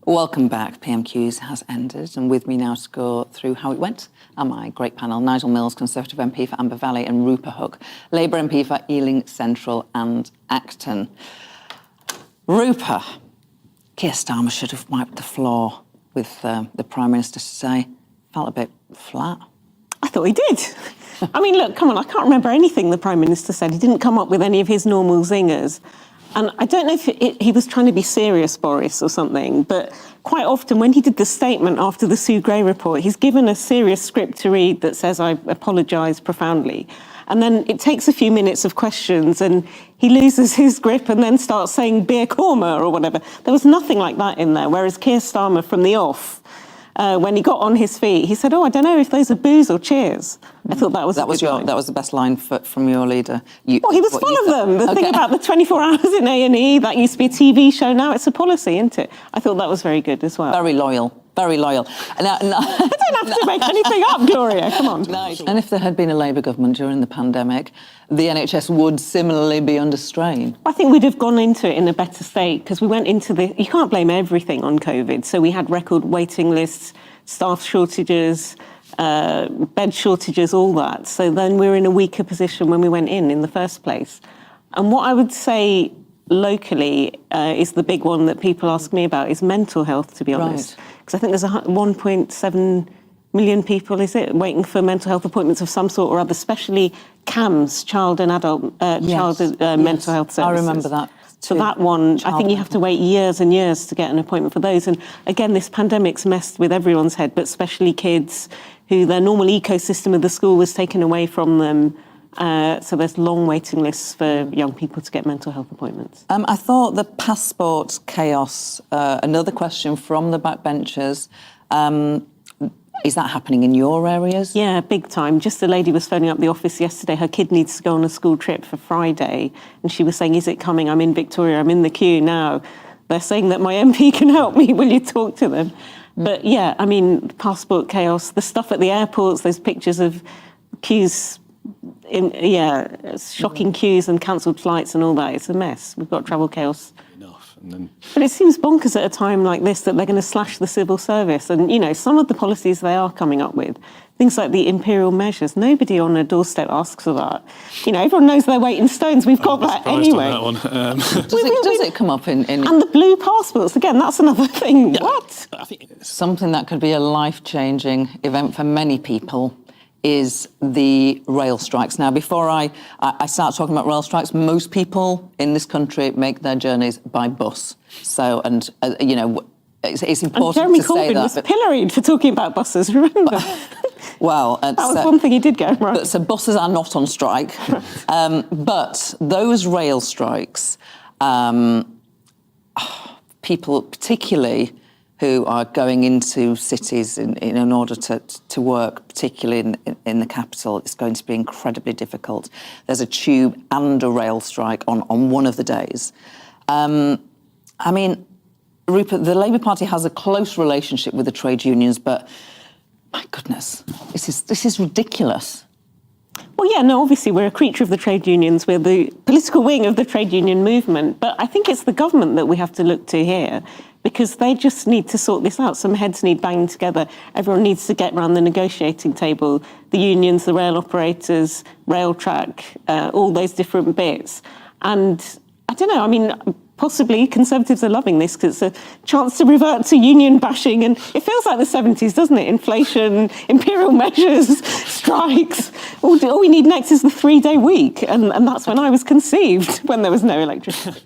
Welcome back. PMQs has ended, and with me now to go through how it went are my great panel: Nigel Mills, Conservative MP for Amber Valley, and Rupa Huq, Labour MP for Ealing Central and Acton. Rupa, Keir Starmer should have wiped the floor with the Prime Minister today. Felt a bit flat. I thought he did. I mean, look, come on, I can't remember anything the Prime Minister said. He didn't come up with any of his normal zingers. And I don't know if he was trying to be serious, Boris, or something, but quite often when he did the statement after the Sue Gray report, he's given a serious script to read that says, "I apologise profoundly." And then it takes a few minutes of questions and he loses his grip and then starts saying beer korma or whatever. There was nothing like that in there, whereas Keir Starmer from the off, when he got on his feet, he said, "Oh, I don't know if those are boos or cheers." I thought that was that was the best line from your leader. He was full of them. The thing about the 24 hours in A&E, that used to be a TV show. Now it's a policy, isn't it? I thought that was very good as well. Very loyal. Very loyal. I don't have to make anything up, Gloria. Come on. Nice. And if there had been a Labour government during the pandemic, the NHS would similarly be under strain. I think we'd have gone into it in a better state because we went into you can't blame everything on COVID. So we had record waiting lists, staff shortages, bed shortages, all that. So then we were in a weaker position when we went in the first place. And what I would say locally is the big one that people ask me about is mental health, to be honest. Because I think there's 1.7 million people, is it, waiting for mental health appointments of some sort or other, especially CAMS, child and adult mental health services. I remember that. So that one, I think you have to wait years and years to get an appointment for those. And again, this pandemic's messed with everyone's head, but especially kids who their normal ecosystem of the school was taken away from them. So there's long waiting lists for young people to get mental health appointments. I thought the passport chaos, another question from the backbenchers, is that happening in your areas? Yeah, big time. Just a lady was phoning up the office yesterday. Her kid needs to go on a school trip for Friday. And she was saying, "Is it coming? I'm in Victoria. I'm in the queue now. They're saying that my MP can help me. Will you talk to them?" But yeah, I mean, passport chaos, the stuff at the airports, those pictures of queues, shocking queues and cancelled flights and all that. It's a mess. We've got travel chaos. But it seems bonkers at a time like this that they're going to slash the civil service. And, some of the policies they are coming up with, things like the imperial measures, nobody on a doorstep asks for that. Everyone knows their weight in stones. We've got that anyway. On that one. Does it come up in... And the blue passports, again, that's another thing. Yeah, what? I think something that could be a life-changing event for many people is the rail strikes. Now, before I start talking about rail strikes, most people in this country make their journeys by bus. So, and it's important Jeremy to say Corbyn that. Was pilloried for talking about buses, remember? Well, that was one thing he did go right. So buses are not on strike, but those rail strikes, people particularly who are going into cities in order to work, particularly in the capital, it's going to be incredibly difficult. There's a tube and a rail strike on one of the days. I mean, Rupert, the Labour Party has a close relationship with the trade unions, but my goodness, this is ridiculous. Well, yeah, no, obviously we're a creature of the trade unions. We're the political wing of the trade union movement. But I think it's the government that we have to look to here because they just need to sort this out. Some heads need banging together. Everyone needs to get around the negotiating table. The unions, the rail operators, rail track, all those different bits. And I don't know, I mean, possibly Conservatives are loving this because it's a chance to revert to union bashing. And it feels like the 70s, doesn't it? Inflation, imperial measures, strikes. All we need next is the 3-day week. And that's when I was conceived, when there was no electricity.